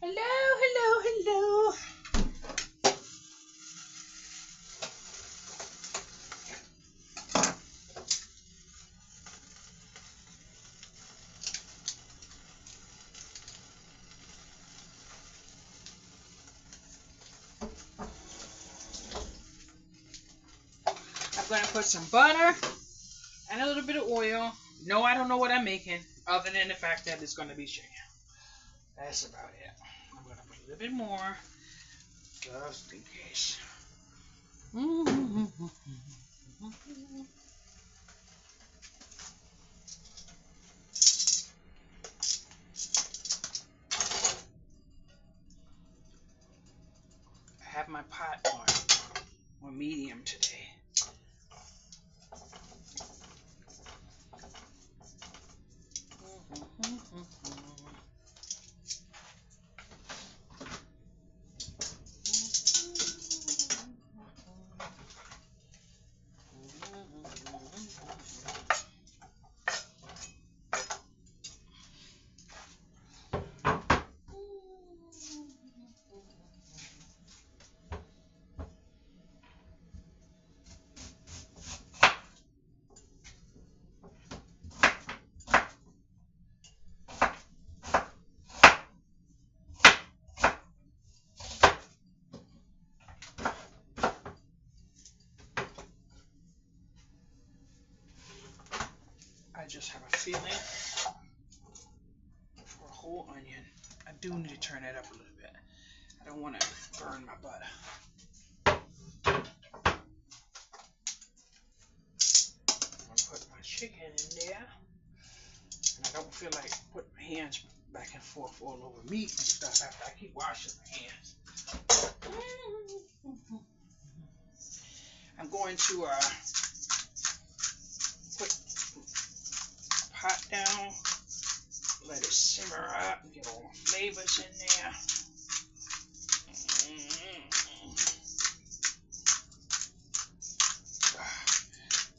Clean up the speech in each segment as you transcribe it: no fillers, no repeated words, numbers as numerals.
Hello, hello, hello. I'm going to put some butter and a little bit of oil. No, I don't know what I'm making, other than the fact that it's going to be chicken. That's about it. I'm going to put a little bit more, just in case. I have my pot on medium today. I just have a feeling for a whole onion, I do need to turn that up a little bit. I don't want to burn my butter. I'm going to put my chicken in there. And I don't feel like putting my hands back and forth all over meat and stuff after I keep washing my hands. I'm going to put pot down, let it simmer up, get all the flavors in there.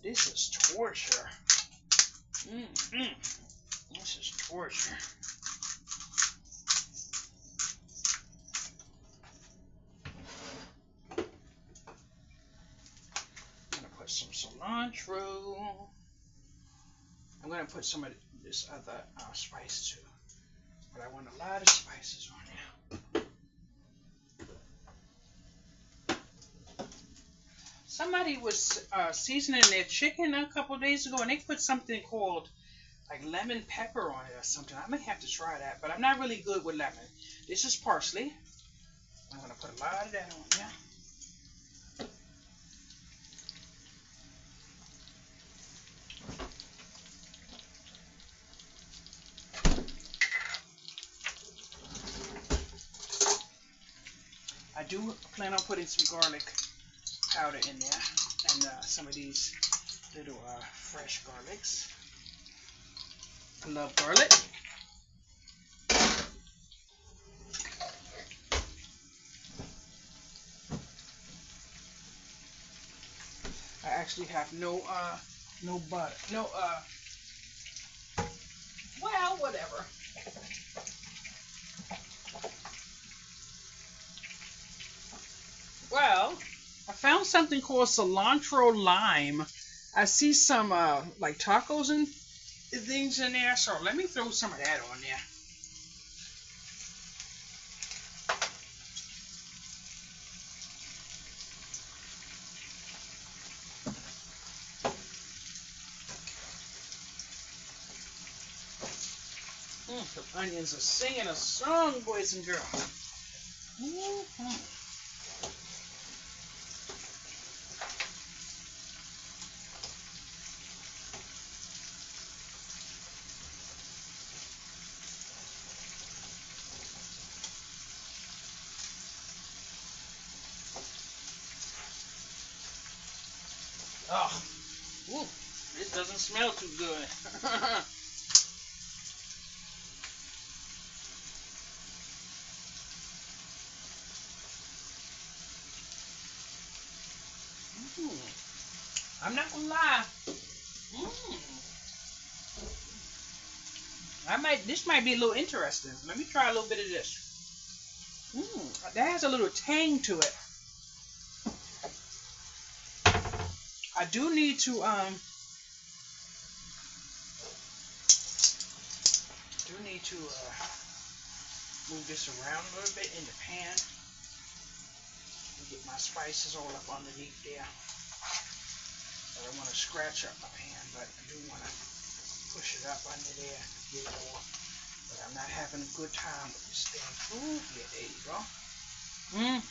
This is torture. This is torture. I'm gonna put some cilantro. I'm gonna put some of this other spice too, but I want a lot of spices on there. Somebody was seasoning their chicken a couple days ago, and they put something called like lemon pepper on it or something. I may have to try that, but I'm not really good with lemon. This is parsley. I'm gonna put a lot of that on there. I do plan on putting some garlic powder in there, and some of these little fresh garlics. I love garlic. I actually have no butter, well, whatever. Well, I found something called cilantro lime. I see some like tacos and things in there, so let me throw some of that on there. The onions are singing a song, boys and girls. Oh, ooh, this doesn't smell too good. I'm not gonna lie. This might be a little interesting. Let me try a little bit of this. That has a little tang to it. I do need to move this around a little bit in the pan and get my spices all up underneath there. I don't want to scratch up my pan, but I do want to push it up under there and get it all. But I'm not having a good time with this thing. Ooh, yeah, there you go. Ooh.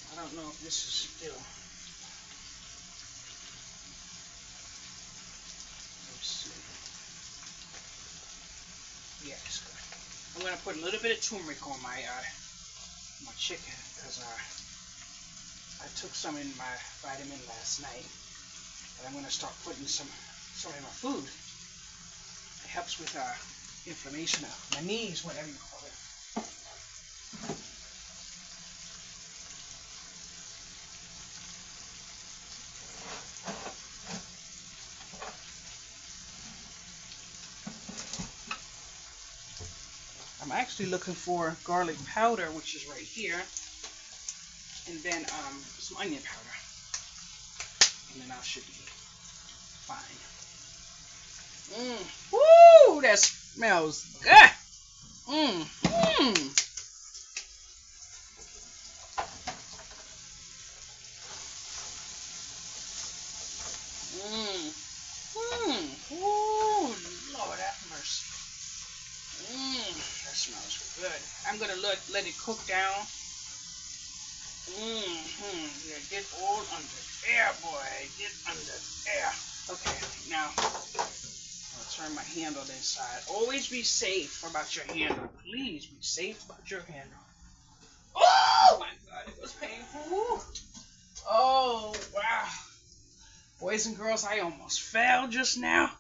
I don't know if this is still. Let's see. Yeah, it's good. I'm gonna put a little bit of turmeric on my chicken because I took some in my vitamin last night, and I'm gonna start putting some in my food. It helps with inflammation of my knees, whatever you call it. I'm actually looking for garlic powder, which is right here, and then some onion powder, and then I should be fine. Woo! That smells good. Ooh, Lord have mercy. That smells good. I'm gonna let it cook down. Yeah, get all under there, boy. Get under there. Okay, now I'll turn my handle inside. Always be safe about your handle. Please be safe about your handle. Oh my God, it was painful. Oh wow. Boys and girls, I almost fell just now.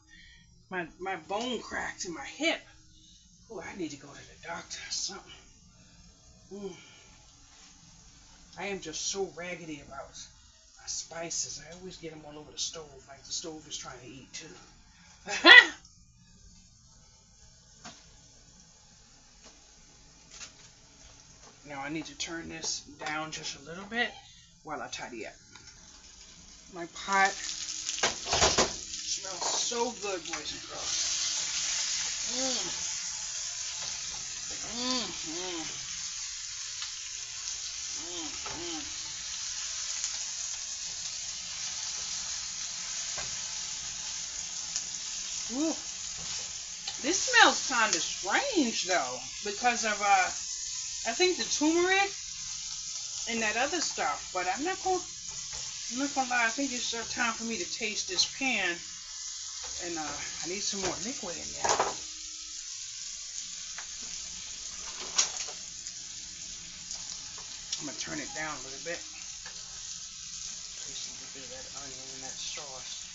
My bone cracked in my hip. Oh, I need to go to the doctor or something. I am just so raggedy about my spices. I always get them all over the stove, like the stove is trying to eat too. Now I need to turn this down just a little bit while I tidy up. My pot smells so good, boys and girls. Ooh. This smells kind of strange though, because of I think the turmeric and that other stuff. But I'm not gonna lie. I think it's time for me to taste this pan, and I need some more liquid in there. I'm gonna turn it down a little bit. Taste a little bit of that onion and that sauce.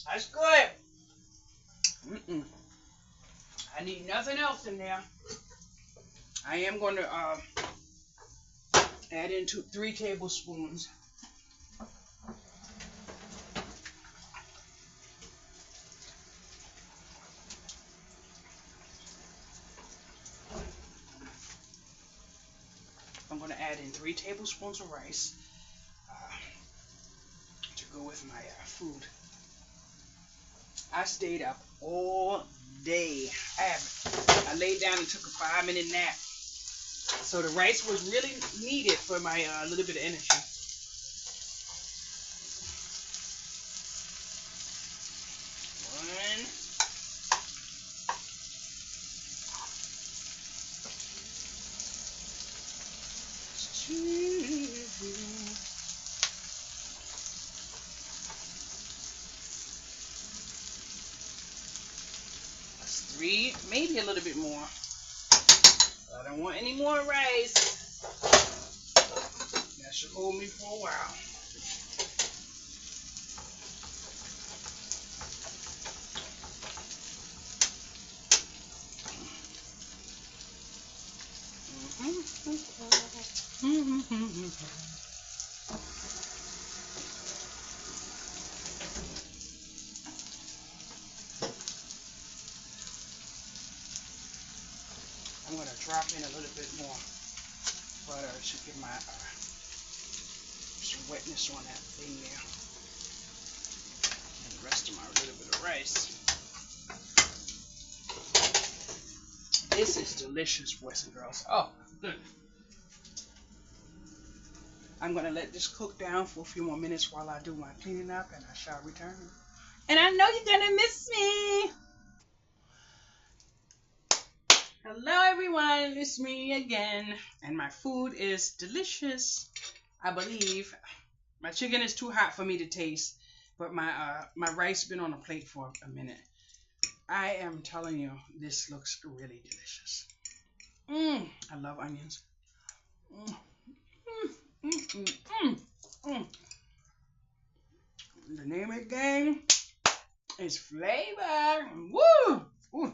That's good. I need nothing else in there. I am going to add in 3 tablespoons. I'm going to add in 3 tablespoons of rice to go with my food. I stayed up all day. I laid down and took a 5-minute nap. So the rice was really needed for my little bit of energy. One. This is That's 3, maybe a little bit more. I don't want any more rice. That should hold me for a while. I'm going to drop in a little bit more butter to get my some wetness on that thing there. And the rest of my little bit of rice. This is delicious, boys and girls. Oh, good. I'm going to let this cook down for a few more minutes while I do my cleaning up, and I shall return. And I know you're going to miss me. Hello, everyone. It's me again. And my food is delicious, I believe. My chicken is too hot for me to taste, but my rice been on a plate for a minute. I am telling you, this looks really delicious. I love onions. The name of the game is flavor. Woo! Ooh.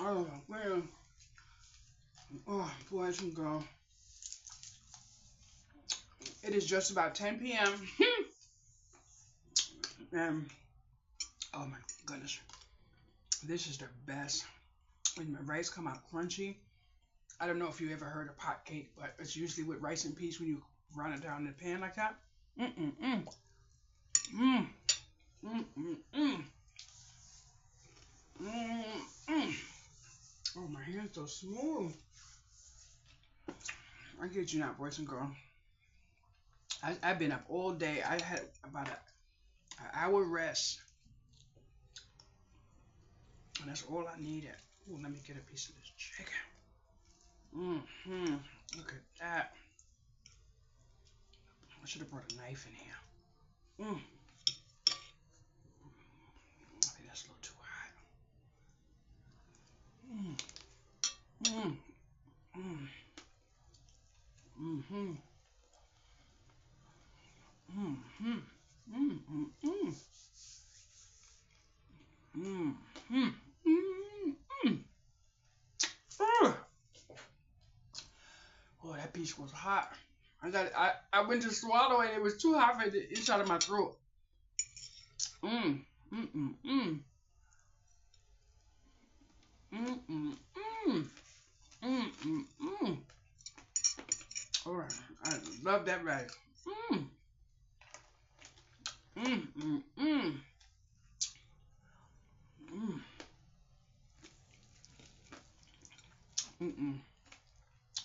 Oh man! Oh, boys and girls. It is just about 10 p.m. And oh my goodness, this is the best. When my rice come out crunchy. I don't know if you ever heard of pot cake, but it's usually with rice and peas when you run it down in the pan like that. Oh, my hands so smooth. I kid you not, boys and girls. I've been up all day. I had about an hour rest. And that's all I needed. Ooh, let me get a piece of this chicken. Look at that. I should have brought a knife in here. I think that's a little too hot. Oh, that piece was hot. I went to swallow it. It was too hot for the inside of my throat. All right, I love that rice.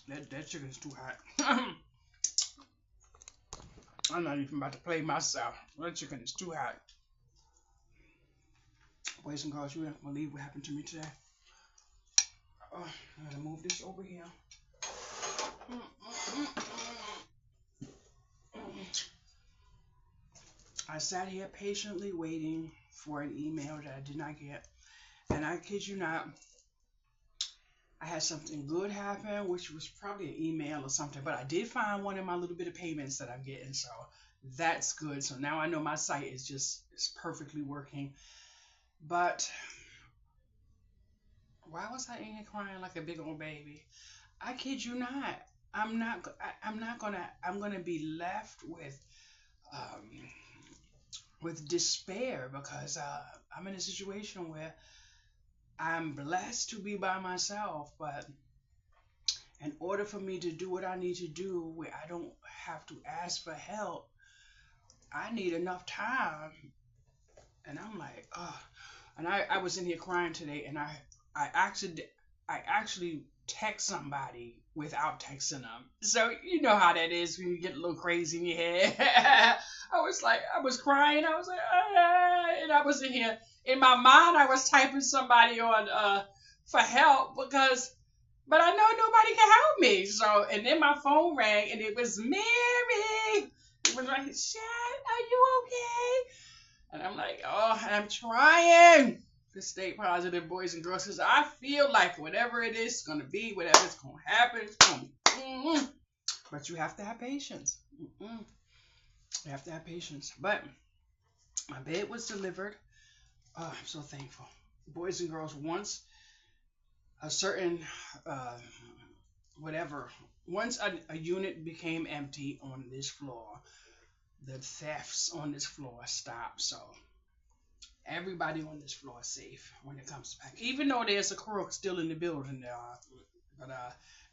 That chicken's too hot. I'm not even about to play myself. That chicken is too hot. Boys and girls, you don't believe what happened to me today. Oh, I'm gonna move this over here. I sat here patiently waiting for an email that I did not get. And I kid you not, I had something good happen, which was probably an email or something. But I did find one of my little bit of payments that I'm getting. So that's good. So now I know my site is perfectly working. But why was I in here crying like a big old baby? I kid you not. I'm gonna be left with despair because I'm in a situation where I'm blessed to be by myself, but in order for me to do what I need to do where I don't have to ask for help, I need enough time. And I'm like, oh. And I was in here crying today, and I actually text somebody without texting them. So you know how that is when you get a little crazy in your head. I was crying. I was like, ah, and I was in here in my mind. I was typing somebody on for help but I know nobody can help me. So and then my phone rang and it was Mary. It was like, Shad, are you okay? And I'm like, oh, I'm trying to stay positive, boys and girls, because I feel like whatever it is going to be, whatever's going to happen, it's going to be. But you have to have patience. You have to have patience. But my bed was delivered. Oh, I'm so thankful. Boys and girls, once a certain, uh, whatever, once a unit became empty on this floor, the thefts on this floor stopped. So everybody on this floor is safe when it comes back. Even though there's a crook still in the building, but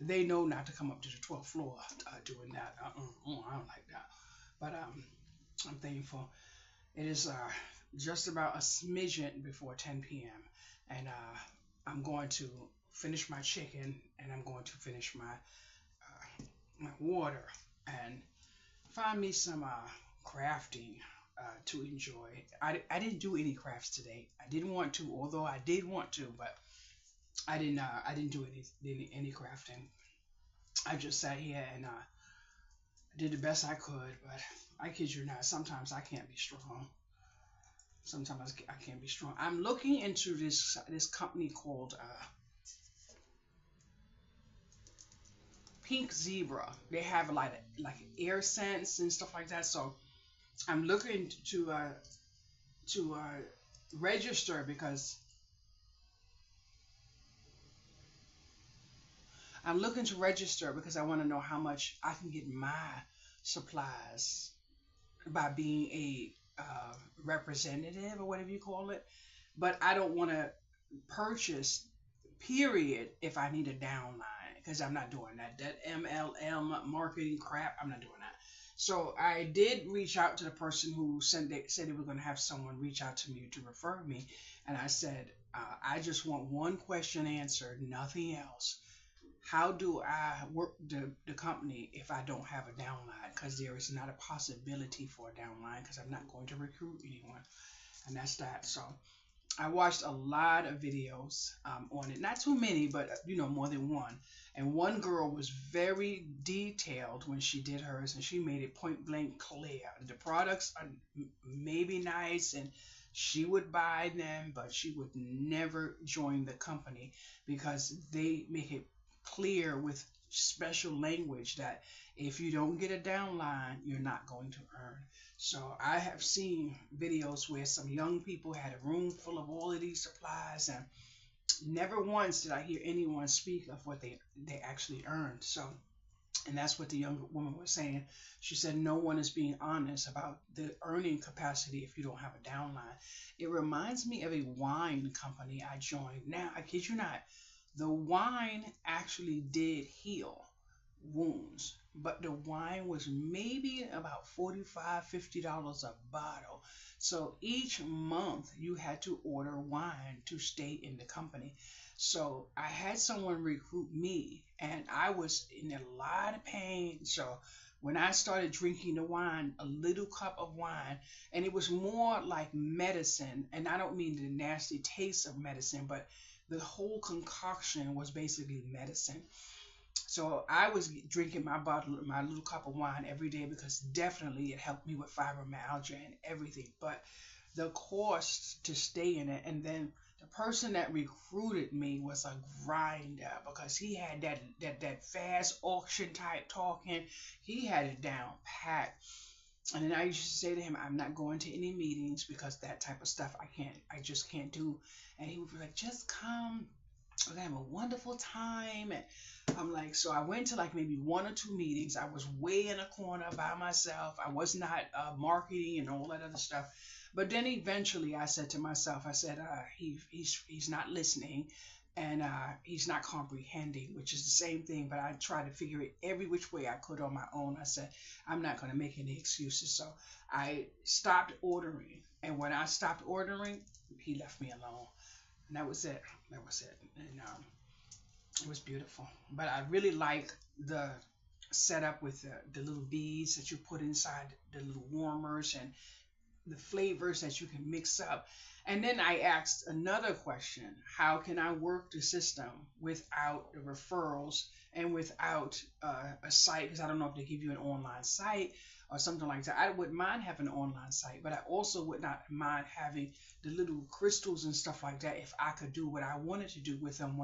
they know not to come up to the 12th floor doing that. I don't like that. But I'm thankful. It is just about a smidgen before 10 p.m. And I'm going to finish my chicken and I'm going to finish my water and find me some crafting to enjoy. I didn't do any crafts today. I didn't want to, although I did want to, but I didn't do any crafting. I just sat here and did the best I could. But I kid you not, sometimes I can't be strong. Sometimes I can't be strong. I'm looking into this company called Pink Zebra. They have like air scents and stuff like that. So I'm looking to register because I want to know how much I can get my supplies by being a representative or whatever you call it. But I don't want to purchase period if I need a downline because I'm not doing that. That MLM marketing crap, I'm not doing that. So I did reach out to the person who said they were going to have someone reach out to me to refer me, and I said I just want one question answered, nothing else. How do I work the company if I don't have a downline? Because there is not a possibility for a downline because I'm not going to recruit anyone, and that's that. So I watched a lot of videos on it, not too many, but more than one. And one girl was very detailed when she did hers, and she made it point blank clear. The products are maybe nice, and she would buy them, but she would never join the company because they make it clear with special language that if you don't get a downline, you're not going to earn. So I have seen videos where some young people had a room full of all of these supplies, and never once did I hear anyone speak of what they actually earned. So, and that's what the young woman was saying. She said no one is being honest about the earning capacity if you don't have a downline. It reminds me of a wine company I joined. Now, I kid you not, the wine actually did heal wounds, but the wine was maybe about $45-50 a bottle. So each month you had to order wine to stay in the company. So I had someone recruit me, and I was in a lot of pain. So when I started drinking the wine, a little cup of wine, and it was more like medicine, and I don't mean the nasty taste of medicine, but the whole concoction was basically medicine. So I was drinking my little cup of wine every day because definitely it helped me with fibromyalgia and everything. But the cost to stay in it, and then the person that recruited me was a grinder because he had that fast auction type talking. He had it down pat. And then I used to say to him, I'm not going to any meetings because that type of stuff I just can't do. And he would be like, just come. We're gonna have a wonderful time. And I'm like, so I went to like maybe one or two meetings. I was way in a corner by myself. I was not marketing and all that other stuff. But then eventually I said to myself, I said, he's not listening and he's not comprehending, which is the same thing. But I tried to figure it every which way I could on my own. I said, I'm not going to make any excuses. So I stopped ordering. And when I stopped ordering, he left me alone. And that was it. And It was beautiful. But I really like the setup with the little beads that you put inside the little warmers and the flavors that you can mix up. And then I asked another question: how can I work the system without the referrals and without a site? Because I don't know if they give you an online site or something like that. I wouldn't mind having an online site, but I also would not mind having the little crystals and stuff like that if I could do what I wanted to do with them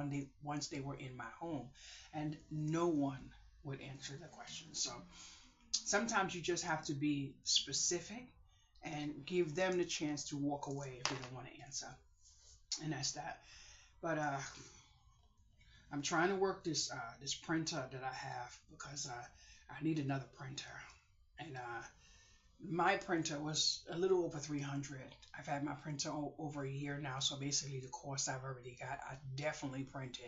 once they were in my home. And no one would answer the question. So sometimes you just have to be specific and give them the chance to walk away if they don't want to answer. And that's that. But I'm trying to work this printer that I have because I need another printer. And my printer was a little over 300. I've had my printer over a year now, so basically the course I've already got, I definitely printed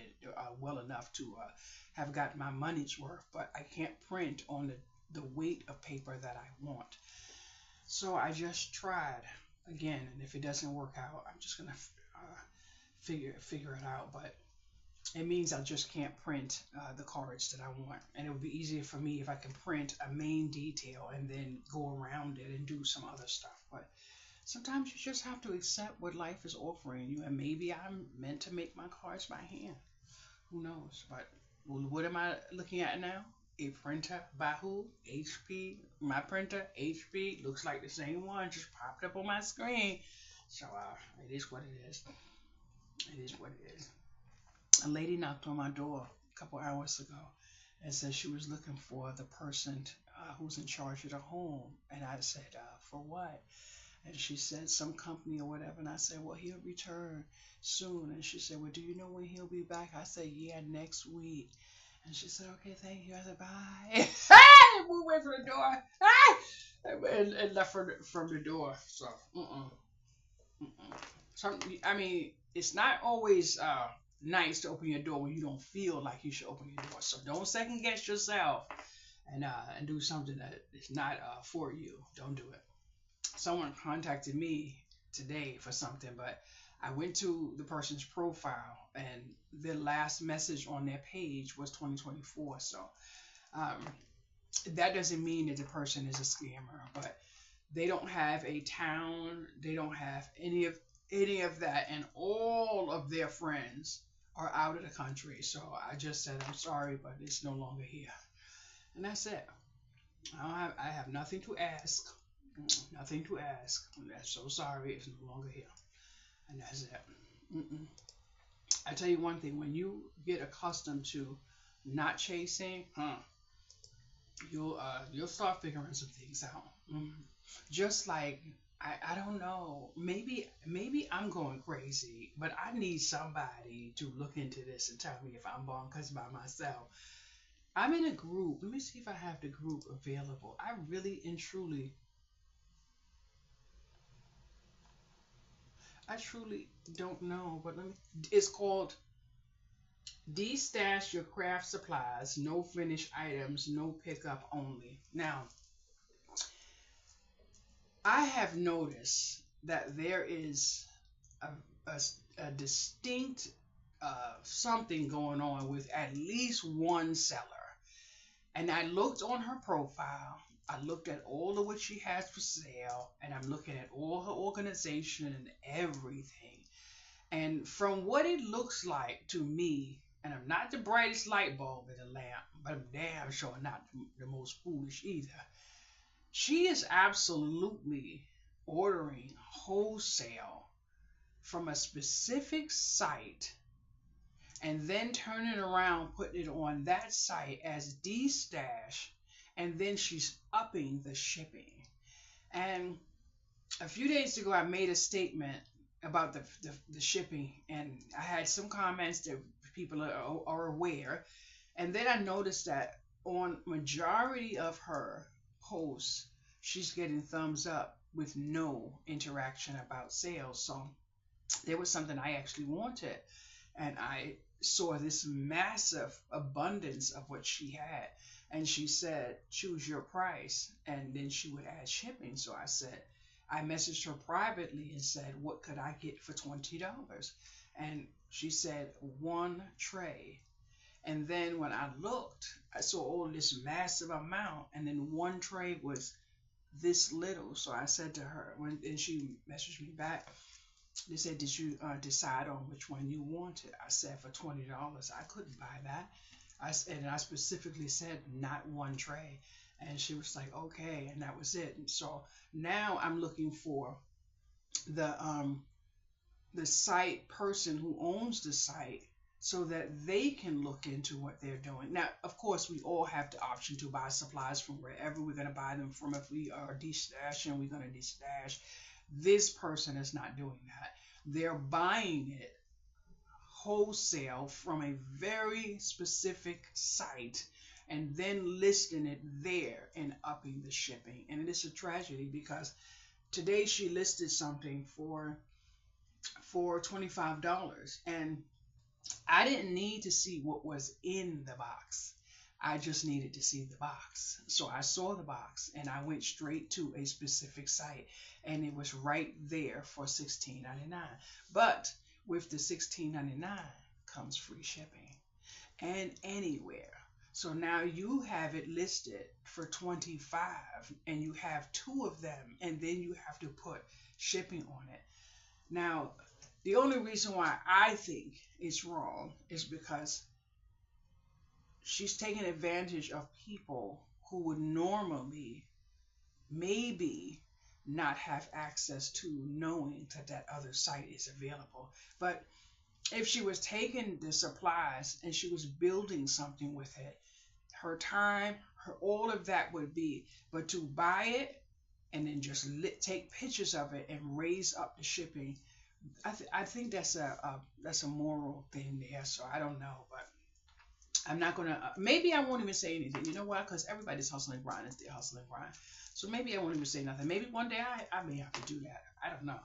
well enough to have got my money's worth. But I can't print on the weight of paper that I want. So I just tried again, and if it doesn't work out, I'm just gonna figure it out. But it means I just can't print the cards that I want, and it would be easier for me if I can print a main detail and then go around it and do some other stuff. But sometimes you just have to accept what life is offering you, and maybe I'm meant to make my cards by hand. Who knows? But what am I looking at now? A printer by who? HP. My printer, HP, looks like the same one, just popped up on my screen. So it is what it is. It is what it is. A lady knocked on my door a couple hours ago and said she was looking for the person who's in charge of the home. And I said, for what? And she said some company or whatever. And I said, well, he'll return soon. And she said, well, do you know when he'll be back? I said, yeah, next week. And she said, okay, thank you. I said, bye. Moved away from the door. And left from the door. So, Some, I mean, it's not always nice to open your door when you don't feel like you should open your door. So don't second guess yourself and do something that is not for you. Don't do it. Someone contacted me today for something, but I went to the person's profile and their last message on their page was 2024. So um, that doesn't mean that the person is a scammer, but they don't have a town, they don't have any of that, and all of their friends are out of the country. So I just said, I'm sorry, but it's no longer here. And that's it. I have nothing to ask. Nothing to ask. I'm so sorry, it's no longer here. And that's it. Mm-mm. I tell you one thing, when you get accustomed to not chasing, you'll start figuring some things out. Just like I don't know, maybe I'm going crazy, but I need somebody to look into this and tell me if I'm bonkers by myself. I'm in a group. Let me see if I have the group available. I really and truly, I truly don't know, but let me. It's called Destash Your Craft Supplies, No Finished Items, No Pickup Only. Now, I have noticed that there is a, a, a distinct something going on with at least one seller. And I looked on her profile. I looked at all of what she has for sale, and I'm looking at all her organization and everything. And from what it looks like to me, and I'm not the brightest light bulb in the lamp, but I'm damn sure not the most foolish either. She is absolutely ordering wholesale from a specific site and then turning around, putting it on that site as D-stash, and then she's upping the shipping. And a few days ago, I made a statement about the shipping, and I had some comments that people are aware. And then I noticed that on majority of her posts, she's getting thumbs up with no interaction about sales. So there was something I actually wanted, and I saw this massive abundance of what she had, and she said choose your price, and then she would add shipping. So I messaged her privately and said, what could I get for $20? And she said one tray. And then when I looked, I saw all this massive amount, and then one tray was this little. So I said to her, and she messaged me back. They said, "Did you decide on which one you wanted?" I said, "For $20, I couldn't buy that." And I specifically said not one tray, and she was like, "Okay," and that was it. And so now I'm looking for the site person who owns the site so that they can look into what they're doing. Now, of course, we all have the option to buy supplies from wherever we're going to buy them from. If we are destashing, we're going to destash. This person is not doing that. They're buying it wholesale from a very specific site and then listing it there and upping the shipping. And it is a tragedy because today she listed something for $25, and I didn't need to see what was in the box. I just needed to see the box. So I saw the box and I went straight to a specific site, and it was right there for $16.99. But with the $16.99 comes free shipping and anywhere. So now you have it listed for 25 and you have two of them, and then you have to put shipping on it. Now, the only reason why I think it's wrong is because she's taking advantage of people who would normally maybe not have access to knowing that that other site is available. But if she was taking the supplies and she was building something with it, her time, her all of that would be, but to buy it and then just take pictures of it and raise up the shipping, I think that's a moral thing there. So I don't know, but I'm not gonna. Maybe I won't even say anything. You know why? Because everybody's hustling grind. It's their hustling grind. So maybe I won't even say nothing. Maybe one day I may have to do that. I don't know.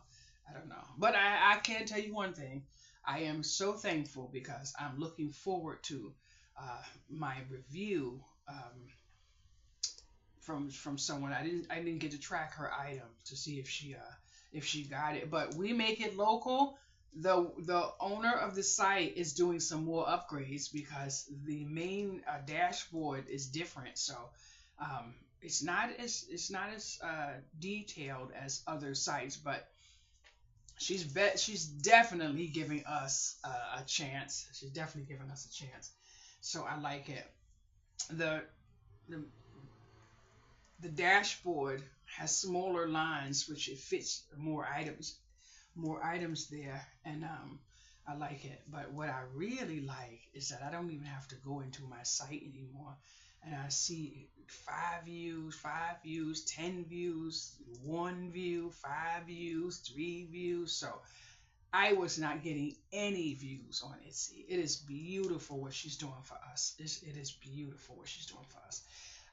I don't know. But I can tell you one thing. I am so thankful because I'm looking forward to my review from someone. I didn't get to track her item to see if she got it. But we make it local. The owner of the site is doing some more upgrades because the main dashboard is different. So it's not as detailed as other sites, but she's definitely giving us a chance. She's definitely giving us a chance. So I like it. The the the dashboard has smaller lines, which it fits more items there, and I like it. But what I really like is that I don't even have to go into my site anymore, and I see 5 views, 10 views, 1 view, 5 views, 3 views. So I was not getting any views on Etsy. It is beautiful what she's doing for us. It is beautiful what she's doing for us.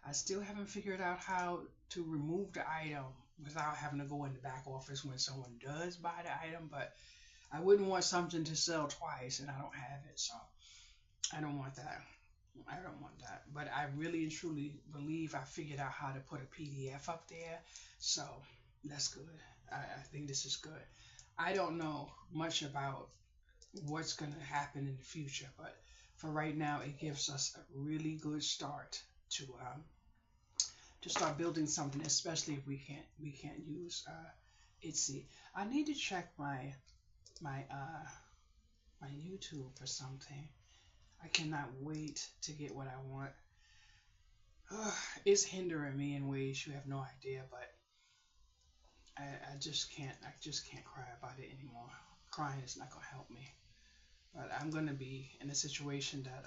I still haven't figured out how to remove the item without having to go in the back office when someone does buy the item, but I wouldn't want something to sell twice and I don't have it, so I don't want that. I don't want that. But I really and truly believe I figured out how to put a PDF up there, so that's good. I think this is good. I don't know much about what's going to happen in the future, but for right now, it gives us a really good start to start building something, especially if we can't use Etsy. I need to check my my YouTube for something. I cannot wait to get what I want. It's hindering me in ways you have no idea, but I just can't cry about it anymore. Crying is not gonna help me. But I'm gonna be in a situation that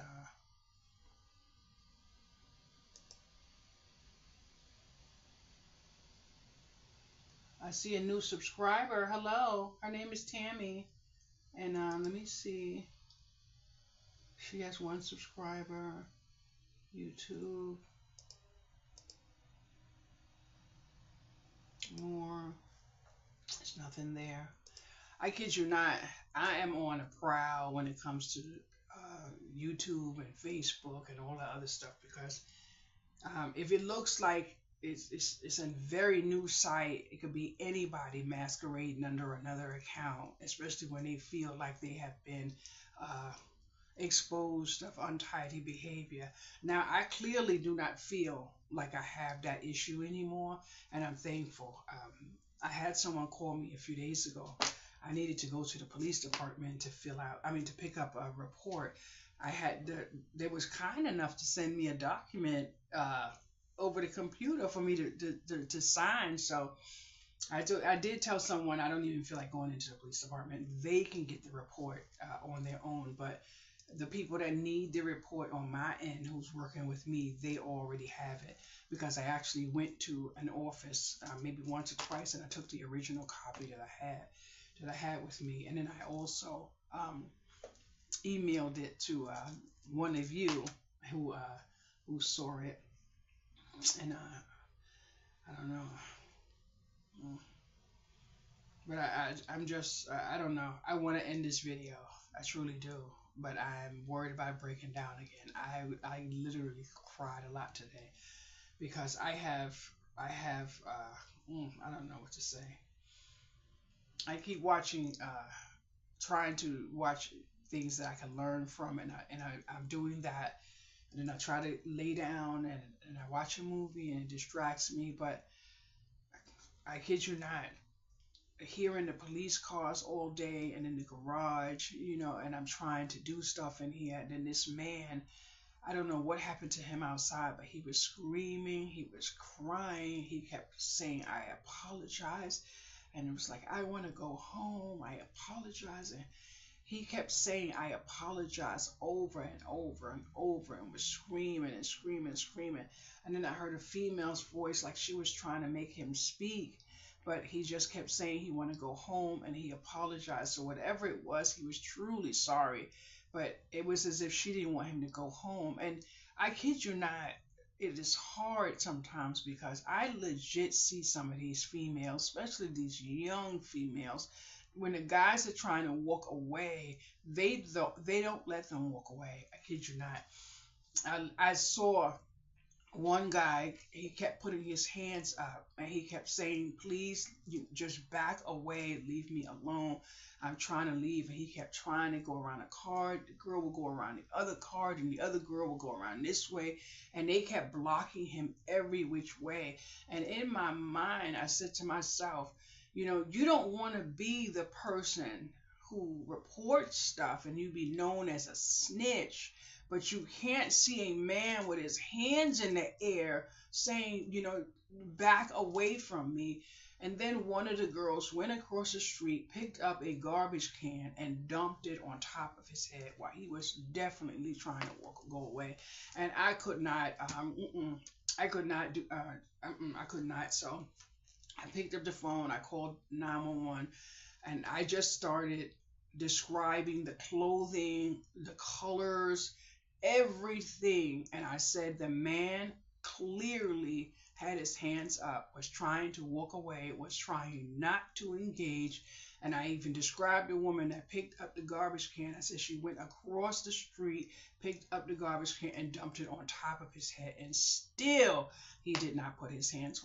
I see a new subscriber. Hello, her name is Tammy, and let me see. She has one subscriber. YouTube, more. There's nothing there. I kid you not. I am on a prowl when it comes to YouTube and Facebook and all that other stuff because if it looks like it's a very new site, it could be anybody masquerading under another account, especially when they feel like they have been uh, exposed of untidy behavior. Now, I clearly do not feel like I have that issue anymore, and I'm thankful. I had someone call me a few days ago. I needed to go to the police department to to pick up a report. They was kind enough to send me a document over the computer for me to sign. So I did tell someone I don't even feel like going into the police department. They can get the report on their own, but the people that need the report on my end, who's working with me, they already have it because I actually went to an office maybe once or twice, and I took the original copy that I had with me, and then I also emailed it to one of you who uh, who saw it, and I don't know. Mm. But I'm just, I don't know. I want to end this video. I truly do. But I'm worried about breaking down again. I literally cried a lot today because I don't know what to say. I keep watching, trying to watch things that I can learn from, I'm doing that. And then I try to lay down and I watch a movie and it distracts me. But I kid you not, hearing the police cars all day and in the garage, and I'm trying to do stuff in here. And then this man, I don't know what happened to him outside, but he was screaming, he was crying, he kept saying, I apologize. And it was like, I want to go home, I apologize. And he kept saying, I apologize over and over and over, and was screaming and screaming and screaming. And then I heard a female's voice like she was trying to make him speak, but he just kept saying he wanted to go home and he apologized. So whatever it was, he was truly sorry, but it was as if she didn't want him to go home. And I kid you not, it is hard sometimes because I legit see some of these females, especially these young females, when the guys are trying to walk away, they don't let them walk away. I kid you not. I saw one guy, he kept putting his hands up and he kept saying, please, you just back away, leave me alone, I'm trying to leave. And he kept trying to go around a car, the girl would go around the other car, and the other girl would go around this way, and they kept blocking him every which way. And in my mind I said to myself, you don't want to be the person who reports stuff and you be known as a snitch, but you can't see a man with his hands in the air saying, back away from me. And then one of the girls went across the street, picked up a garbage can, and dumped it on top of his head while he was definitely trying to go away. And I could not, I could not do, I could not. So I picked up the phone, I called 911, and I just started describing the clothing, the colors, everything. And I said the man clearly had his hands up, was trying to walk away, was trying not to engage. And I even described the woman that picked up the garbage can. I said she went across the street, picked up the garbage can, and dumped it on top of his head. And still, he did not put his hands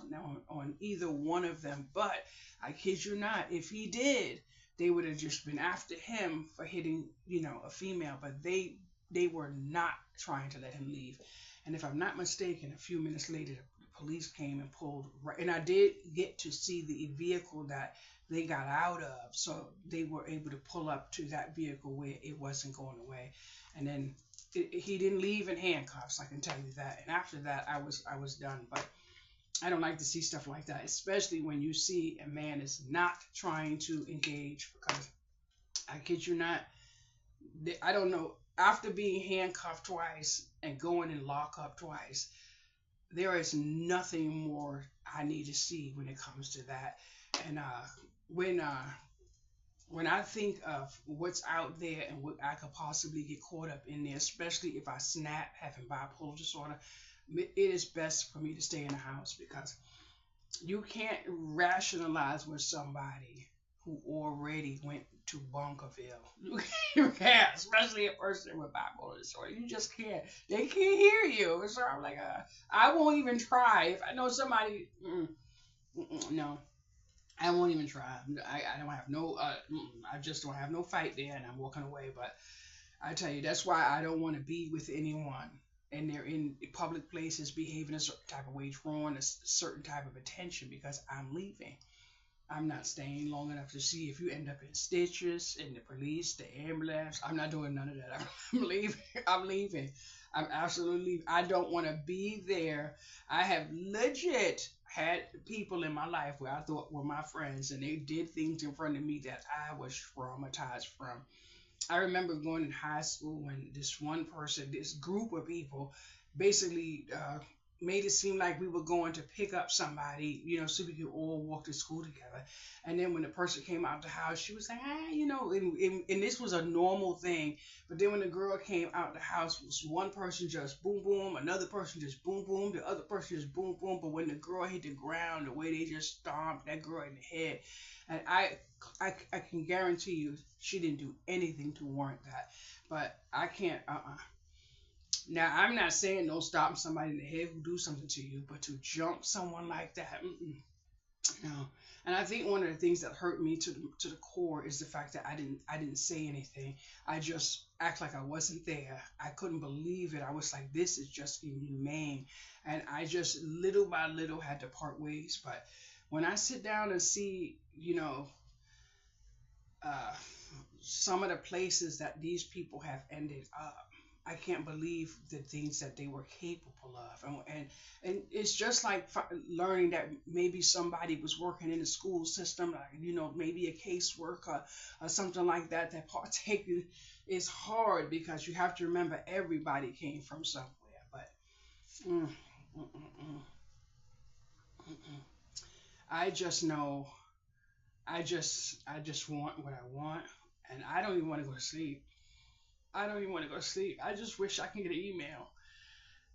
on either one of them. But I kid you not, if he did, they would have just been after him for hitting, a female. But they were not trying to let him leave. And if I'm not mistaken, a few minutes later, the police came and pulled, right, and I did get to see the vehicle that they got out of. So they were able to pull up to that vehicle where it wasn't going away. And then he didn't leave in handcuffs, I can tell you that. And after that, I was done. But I don't like to see stuff like that, especially when you see a man is not trying to engage. Because I kid you not, I don't know. After being handcuffed twice and going in lockup twice, there is nothing more I need to see when it comes to that. And when uh, when I think of what's out there and what I could possibly get caught up in there, especially if I snap having bipolar disorder, it is best for me to stay in the house because you can't rationalize with somebody who already went to Bunkerville. You can't, especially a person with bipolar disorder. You just can't. They can't hear you. So I'm like, I won't even try. If I know somebody, no, I won't even try. I don't have no, I just don't have no fight there, and I'm walking away. But I tell you, that's why I don't want to be with anyone. And they're in public places behaving a certain type of way, drawing a certain type of attention because I'm leaving. I'm not staying long enough to see if you end up in stitches, in the police, the ambulance. I'm not doing none of that. I'm leaving. I'm leaving. I'm absolutely leaving. I don't want to be there. I have legit had people in my life where I thought were my friends, and they did things in front of me that I was traumatized from. I remember going in high school when this one person, this group of people, basically made it seem like we were going to pick up somebody, so we could all walk to school together. And then when the person came out the house, she was like, and this was a normal thing. But then when the girl came out the house, one person just boom, boom, another person just boom, boom, the other person just boom, boom. But when the girl hit the ground, the way they just stomped that girl in the head, and I can guarantee you she didn't do anything to warrant that. But I can't. Now I'm not saying don't stop somebody in the head who do something to you, but to jump someone like that, no. And I think one of the things that hurt me to the core is the fact that I didn't say anything. I just act like I wasn't there. I couldn't believe it. I was like, this is just inhumane, and I just little by little had to part ways. But when I sit down and see, uh, some of the places that these people have ended up, I can't believe the things that they were capable of. And it's just like learning that maybe somebody was working in the school system, like, maybe a caseworker or something like that, that partaking is hard because you have to remember everybody came from somewhere. But mm, mm, mm, mm, mm, mm. I just know, I just want what I want, and I don't even want to go to sleep. I don't even want to go to sleep. I just wish I can get an email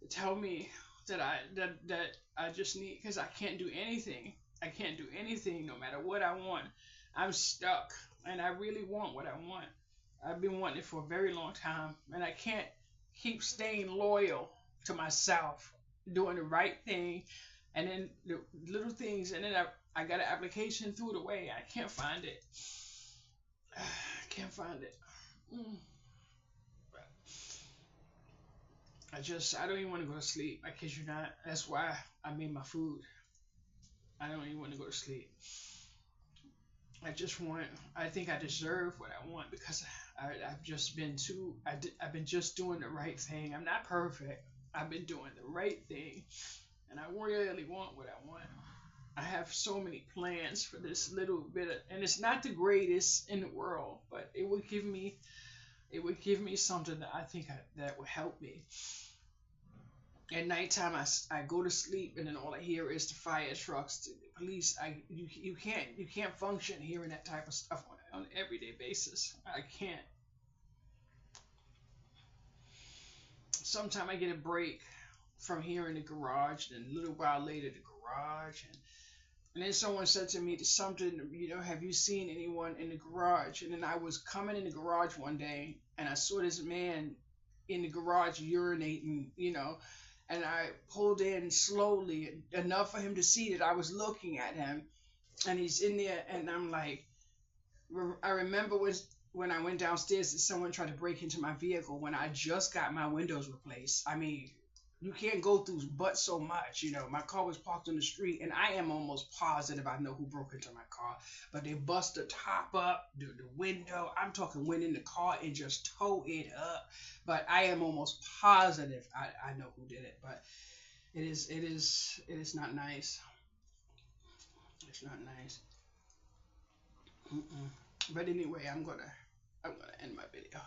to tell me that I just need, because I can't do anything. I can't do anything no matter what I want. I'm stuck, and I really want what I want. I've been wanting it for a very long time, and I can't keep staying loyal to myself, doing the right thing, and then the little things, and then I got an application, threw it away. I can't find it. I can't find it. Mm. I don't even want to go to sleep. I kid you not. That's why I made my food. I don't even want to go to sleep. I just want, I think I deserve what I want because I've just been I've been just doing the right thing. I'm not perfect. I've been doing the right thing, and I really want what I want. I have so many plans for this little bit of, and it's not the greatest in the world, but it would give me something that I think that would help me. At nighttime, I go to sleep, and then all I hear is the fire trucks, the police. You can't function hearing that type of stuff on an everyday basis. I can't. Sometimes I get a break from hearing the garage, and a little while later the garage, and then someone said to me something, have you seen anyone in the garage? And then I was coming in the garage one day, and I saw this man in the garage urinating, and I pulled in slowly enough for him to see that I was looking at him, and he's in there, and I'm like, I remember when I went downstairs and someone tried to break into my vehicle when I just got my windows replaced. I mean, you can't go through but so much. My car was parked on the street, and I am almost positive I know who broke into my car. But they bust the top up, the window. I'm talking went in the car and just towed it up. But I am almost positive I know who did it. But it is not nice. It's not nice. Mm-mm. But anyway, I'm gonna end my video.